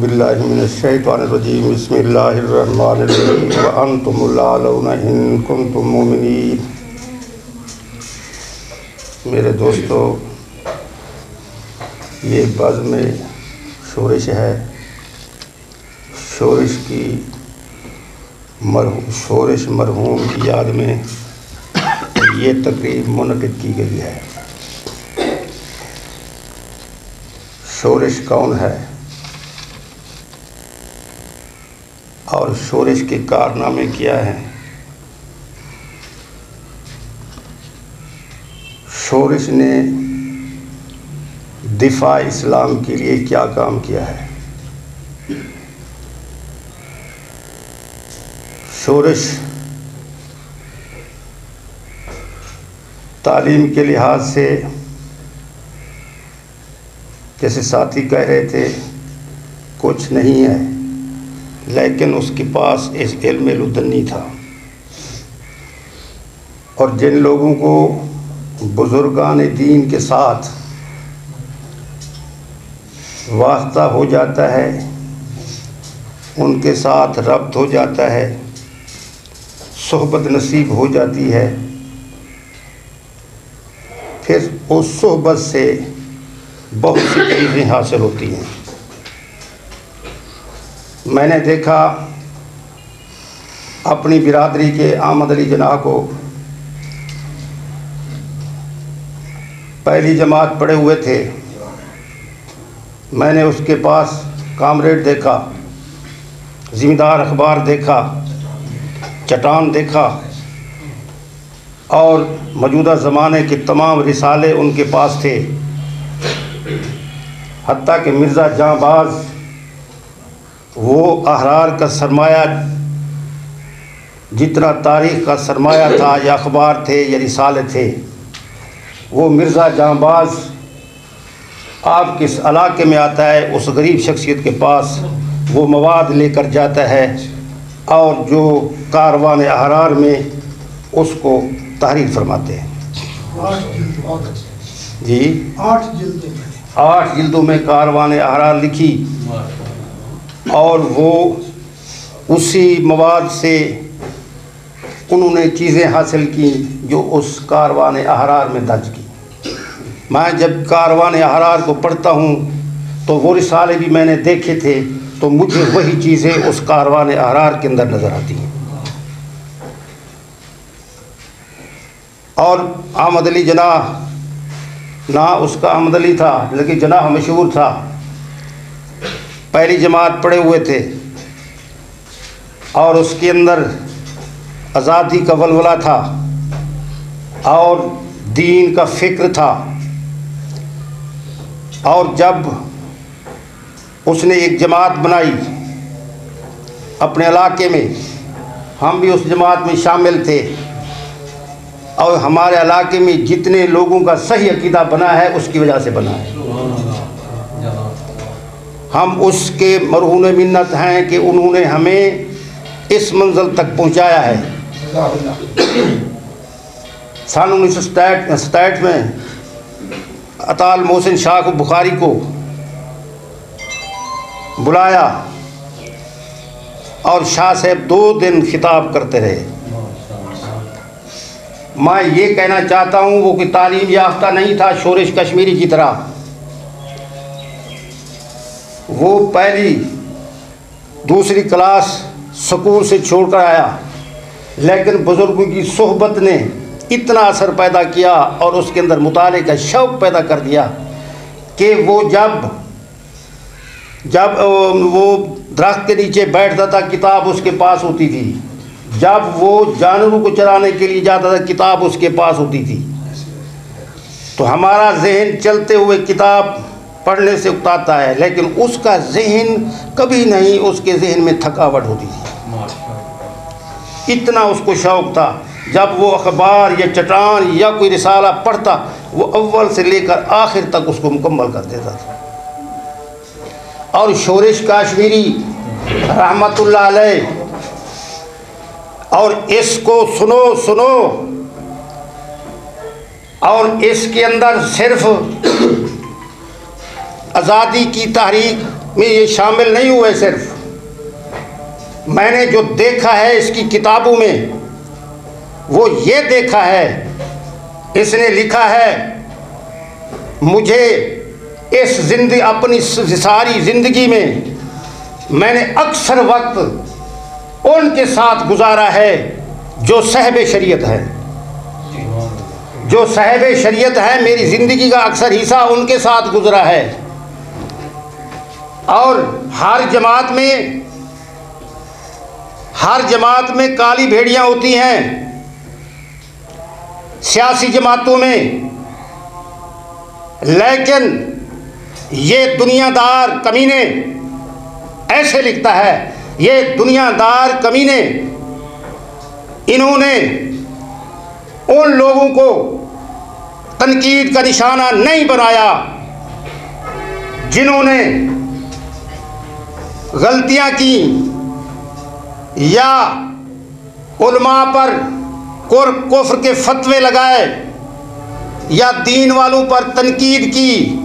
बिल्लाहि मिनश्शैतानिर्रजीम बिस्मिल्लाहिर्रहमानिर्रहीम व अंतुमुल आलौना इन कुंतुम मुमिनीन। मेरे दोस्तों, ये बज़्म शोरिश है। शोरिश मरहूम की याद में ये तकरीब मुनक़िद की गई है। शोरिश कौन है और शोरिश के कारनामे क्या हैं? शोरिश ने दिफा इस्लाम के लिए क्या काम किया है? शोरिश तालीम के लिहाज से, जैसे साथी कह रहे थे, कुछ नहीं है, लेकिन उसके पास इस इल्म लुदनी था। और जिन लोगों को बुज़ुर्गान दीन के साथ वास्ता हो जाता है, उनके साथ रब्त हो जाता है, सोहबत नसीब हो जाती है, फिर उस सोहबत से बहुत सी चीज़ें हासिल होती हैं। मैंने देखा अपनी बिरादरी के अहमद अली जनाह को, पहली जमात पढ़े हुए थे। मैंने उसके पास कामरेड देखा, ज़िम्मेदार अखबार देखा, चटान देखा, और मौजूदा ज़माने के तमाम रिसाले उनके पास थे। हत्ता कि मिर्ज़ा जांबाज, वो अहरार का सरमाया, जितना तारीख़ का सरमाया था, या अखबार थे या रिसाले थे, वो मिर्ज़ा जांबाज आप किस इलाके में आता है, उस गरीब शख्सियत के पास वो मवाद लेकर जाता है और जो कारवान अहरार में उसको तहरीर फरमाते हैं। जी, 8 जिल्दों में कारवान अहरार लिखी, और वो उसी मवाद से उन्होंने चीज़ें हासिल की जो उस कारवान अहरार में दर्ज की। मैं जब कारवान अहरार को पढ़ता हूँ तो वो रिसाले भी मैंने देखे थे, तो मुझे वही चीज़ें उस कारवान अहरार के अंदर नज़र आती हैं। और अहमद अली जनाह, ना उसका अहमद अली था, लेकिन जनाह मशहूर था, पहली जमात पढ़े हुए थे, और उसके अंदर आज़ादी का वलवला था और दीन का फ़िक्र था। और जब उसने एक जमात बनाई अपने इलाके में, हम भी उस जमात में शामिल थे, और हमारे इलाके में जितने लोगों का सही अकीदा बना है उसकी वजह से बना है। हम उसके मरहून मिन्नत हैं कि उन्होंने हमें इस मंजिल तक पहुंचाया है। सन 1967 में अताल मोहसिन शाह को बुखारी को बुलाया और शाह साहब 2 दिन खिताब करते रहे। मैं ये कहना चाहता हूँ, वो कि तालीम याफ्ता नहीं था शोरिश कश्मीरी की तरह। वो पहली दूसरी क्लास स्कूल से छोड़कर आया, लेकिन बुज़ुर्गों की सोहबत ने इतना असर पैदा किया और उसके अंदर मुताले का शौक़ पैदा कर दिया कि वो जब वो दरख्त के नीचे बैठता था, किताब उसके पास होती थी। जब वो जानवरों को चराने के लिए जाता था, किताब उसके पास होती थी। तो हमारा जहन चलते हुए किताब पढ़ने से उकताता है, लेकिन उसका जहन कभी नहीं, उसके जहन में थकावट होती थी। इतना उसको शौक़ था। जब वो अखबार या चटान या कोई रिसाला पढ़ता, वो अव्वल से लेकर आखिर तक उसको मुकम्मल कर देता था। और शोरिश कश्मीरी रहमतुल्लाह अलैह, और इसको सुनो, और इसके अंदर सिर्फ आज़ादी की तहरीक में ये शामिल नहीं हुए। सिर्फ मैंने जो देखा है इसकी किताबों में वो ये देखा है, इसने लिखा है मुझे इस जिंदगी अपनी सारी ज़िंदगी में मैंने अक्सर वक्त उनके साथ गुजारा है जो साहिब शरीयत है, जो साहिब शरीयत है। मेरी ज़िंदगी का अक्सर हिस्सा उनके साथ गुजरा है। और हर जमात में काली भेड़ियाँ होती हैं, सियासी जमातों में, लेकिन ये दुनियादार कमीने, ऐसे लिखता है, ये दुनियादार कमीने इन्होंने उन लोगों को तनकीद का निशाना नहीं बनाया जिन्होंने गलतियां की या उलमा पर कुफ्र के फतवे लगाए या दीन वालों पर तनकीद की,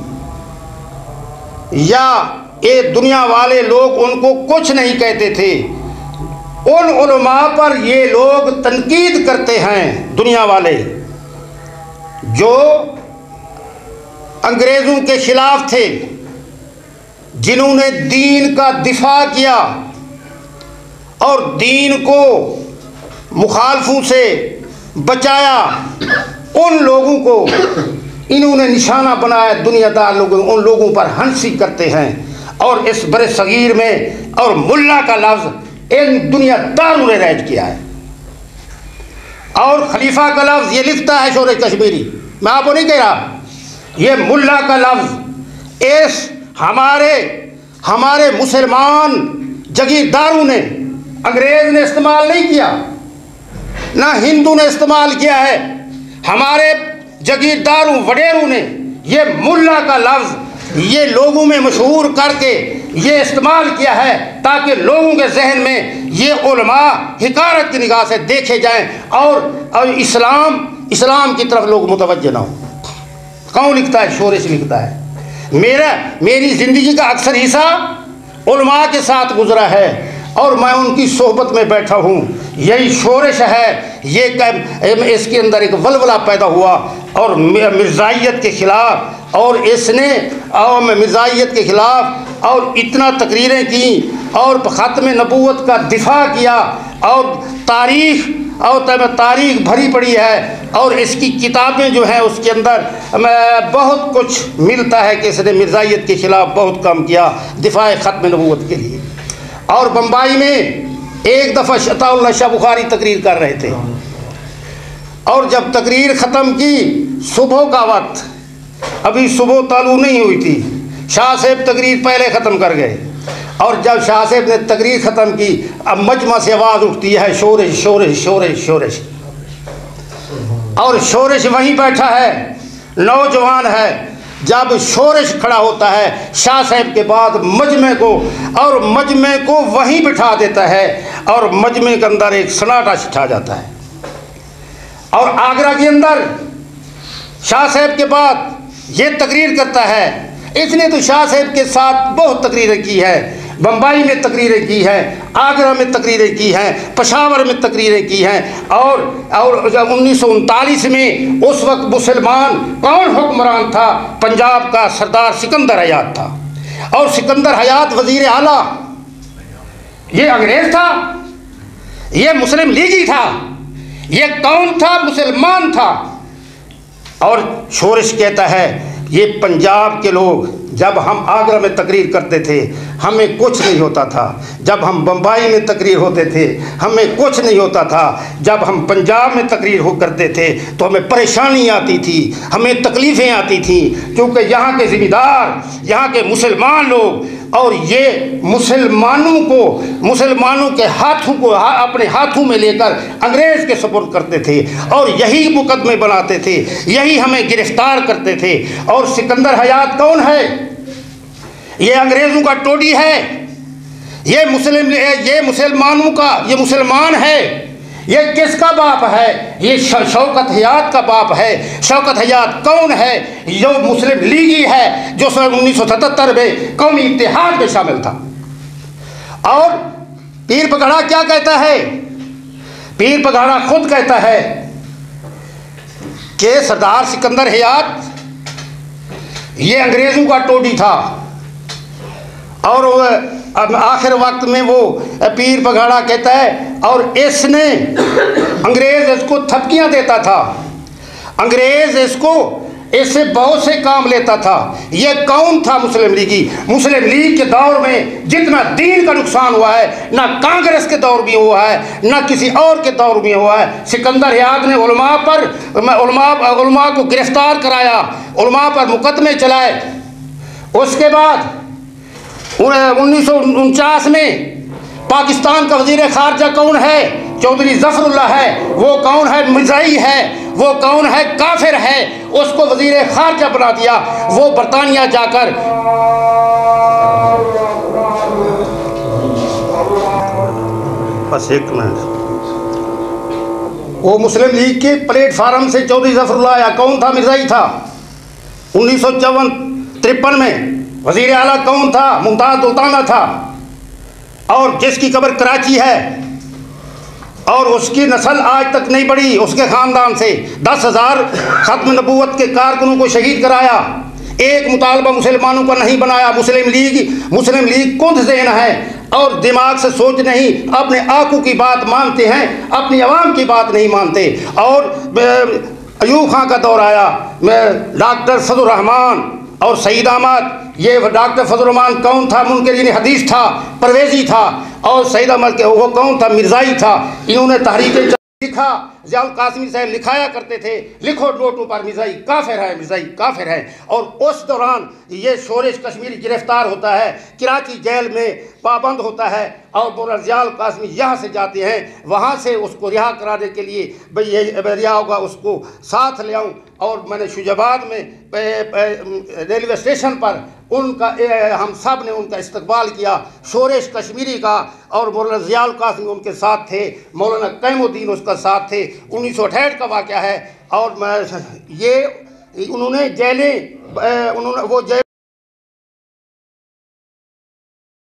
या ये दुनिया वाले लोग उनको कुछ नहीं कहते थे। उन उलमा पर ये लोग तनकीद करते हैं, दुनिया वाले जो अंग्रेज़ों के ख़िलाफ़ थे, जिन्होंने दीन का दिफा किया और दीन को मुखालफों से बचाया। उन लोगों को इन्होंने निशाना बनाया, दुनियादार लोग उन लोगों पर हंसी करते हैं। और इस बड़े सगीर में और मुल्ला का लफ्ज़ इन दुनियादारों ने रैज किया है। और खलीफा का लफ्ज़ ये लिखता है शोर कश्मीरी, मैं आपको नहीं कह रहा, ये मुल्ला का लफ्ज़ इस हमारे मुसलमान जगीरदारों ने, अंग्रेज़ ने इस्तेमाल नहीं किया, ना हिंदू ने इस्तेमाल किया है। हमारे जगीरदारों वडेरों ने ये मुल्ला का लफ्ज़ ये लोगों में मशहूर करके ये इस्तेमाल किया है ताकि लोगों के जहन में ये उलमा हिकारत की निगाह से देखे जाएं और इस्लाम की तरफ लोग मुतवज्जह ना हो। कौन लिखता है? शोरश लिखता है। मेरी ज़िंदगी का अक्सर हिस्सा उलमा के साथ गुजरा है और मैं उनकी सोहबत में बैठा हूँ। यही शोरश है, ये इसके अंदर एक वलवला पैदा हुआ और मिर्ज़ाइयत के ख़िलाफ़, और इसने और मिर्ज़ाइयत के ख़िलाफ़ और इतना तकरीरें की और ख़त्म नबूवत का दिफा किया और तारीख़ भरी पड़ी है। और इसकी किताबें जो हैं उसके अंदर बहुत कुछ मिलता है कि इसने मिर्ज़ाइयत के ख़िलाफ़ बहुत काम किया दिफा ख़त्म नबूवत के लिए। और बम्बई में एक दफ़ा अताउल्लाह शाह बुखारी तकरीर कर रहे थे और जब तकरीर ख़त्म की, सुबह का वक्त, अभी सुबह तालू नहीं हुई थी, शाह साहब तकरीर पहले ख़त्म कर गए। और जब शाह साहब ने तकरीर ख़त्म की, अब मजमा से आवाज़ उठती है शोरश शोरश शोरश शोरश, और शोरश वहीं बैठा है, नौजवान है। जब शोरश खड़ा होता है शाह साहब के बाद मजमे को वहीं बिठा देता है और मजमे के अंदर एक सन्नाटा छा जाता है। और आगरा के अंदर शाह साहब के बाद ये तकरीर करता है। इसने तो शाह साहब के साथ बहुत तकरीरें की है, बम्बई में तकरीरें की हैं, आगरा में तकरीरें की हैं, पेशावर में तकरीरें की हैं। और जब 1939 में उस वक्त मुसलमान कौन हुक्मरान था? पंजाब का सरदार सिकंदर हयात था। और सिकंदर हयात वज़ीर आला, ये अंग्रेज़ था, ये मुस्लिम लीगी था, ये कौन था? मुसलमान था। और शोरश कहता है ये पंजाब के लोग, जब हम आगरा में तकरीर करते थे हमें कुछ नहीं होता था, जब हम बम्बई में तकरीर होते थे हमें कुछ नहीं होता था, जब हम पंजाब में तकरीर करते थे तो हमें परेशानी आती थी, हमें तकलीफ़ें आती थी, क्योंकि यहाँ के ज़िम्मेदार, यहाँ के मुसलमान लोग, और ये मुसलमानों के हाथों को अपने हाथों में लेकर अंग्रेज़ के सुपुर्द करते थे और यही मुकदमे बनाते थे, यही हमें गिरफ्तार करते थे। और सिकंदर हयात कौन है? ये अंग्रेज़ों का टोडी है, ये मुसलमानों का, ये मुसलमान है, ये किसका बाप है? ये शौकत हयात का बाप है। शौकत हयात कौन है? जो मुस्लिम लीगी है, जो 1977 में कौमी इत्तेहाद में शामिल था। और पीर पगड़ा क्या कहता है? पीर पगड़ा खुद कहता है कि सरदार सिकंदर हयात ये अंग्रेज़ों का टोडी था, और अब आखिर वक्त में वो पीर पगड़ा कहता है, और इसने अंग्रेज़ इसको थपकियां देता था, अंग्रेज़ इससे बहुत से काम लेता था। ये कौन था? मुस्लिम लीगी। मुस्लिम लीग के दौर में जितना दीन का नुकसान हुआ है, ना कांग्रेस के दौर में हुआ है, ना किसी और के दौर में हुआ है। सिकंदर हयात ने उलमा को गिरफ्तार कराया, उलमा पर मुकदमे चलाए। उसके बाद 1949 में पाकिस्तान का वज़ीर ख़ारजा कौन है? चौधरी ज़फ़रुल्लाह है। वो कौन है? मिर्ज़ाई है। वो कौन है? काफिर है। उसको वज़ीर ख़ारजा बना दिया। वो बरतानिया जाकर बस एक मिनट, वो मुस्लिम लीग के प्लेटफार्म से चौधरी ज़फ़रुल्लाह आया। कौन था? मिर्ज़ाई था। 1953 में वज़ीर आला कौन था? मुमताज़ सुल्ताना था। और जिसकी कब्र कराची है, और उसकी नस्ल आज तक नहीं बढ़ी। उसके ख़ानदान से 10,000 ख़त्म नबूवत के कारकुनों को शहीद कराया। एक मुतालबा मुसलमानों का नहीं बनाया। मुस्लिम लीग कुंद ज़हन है और दिमाग से सोच नहीं, अपने आकू की बात मानते हैं, अपनी आवाम की बात नहीं मानते। और अयूब खां का दौर आया, डॉक्टर फजल रहमान और सईद अहमद। ये डॉक्टर फजल रहमान कौन था? मुनकरीन हदीस था, परवेज़ी था। और सईद अहमद के वो कौन था? मिर्ज़ाई था। इन्होंने तहरीक लिखा। ज़ियाउल कासिमी साहब लिखाया करते थे, लिखो नोटों पर मिर्ज़ाई काफिर है, मिर्ज़ाई काफिर है। और उस दौरान ये शोरेश कश्मीरी गिरफ्तार होता है, कराची जेल में पाबंद होता है, और मौलाना ज़ियाउल कासिमी यहाँ से जाते हैं, वहाँ से उसको रिहा कराने के लिए भाई ये रिहा होगा उसको साथ ले आऊँ। और मैंने शुजाबाद में रेलवे स्टेशन पर उनका हम सब ने उनका इस्तकबाल किया, शोरेश कश्मीरी का। और मौलाना ज़ियाउल कासिमी उनके साथ थे, मौलाना कैमुद्दीन उसका साथ थे। 1968 का वाक़या है। और ये उन्होंने जेलें, उन्होंने वो जेल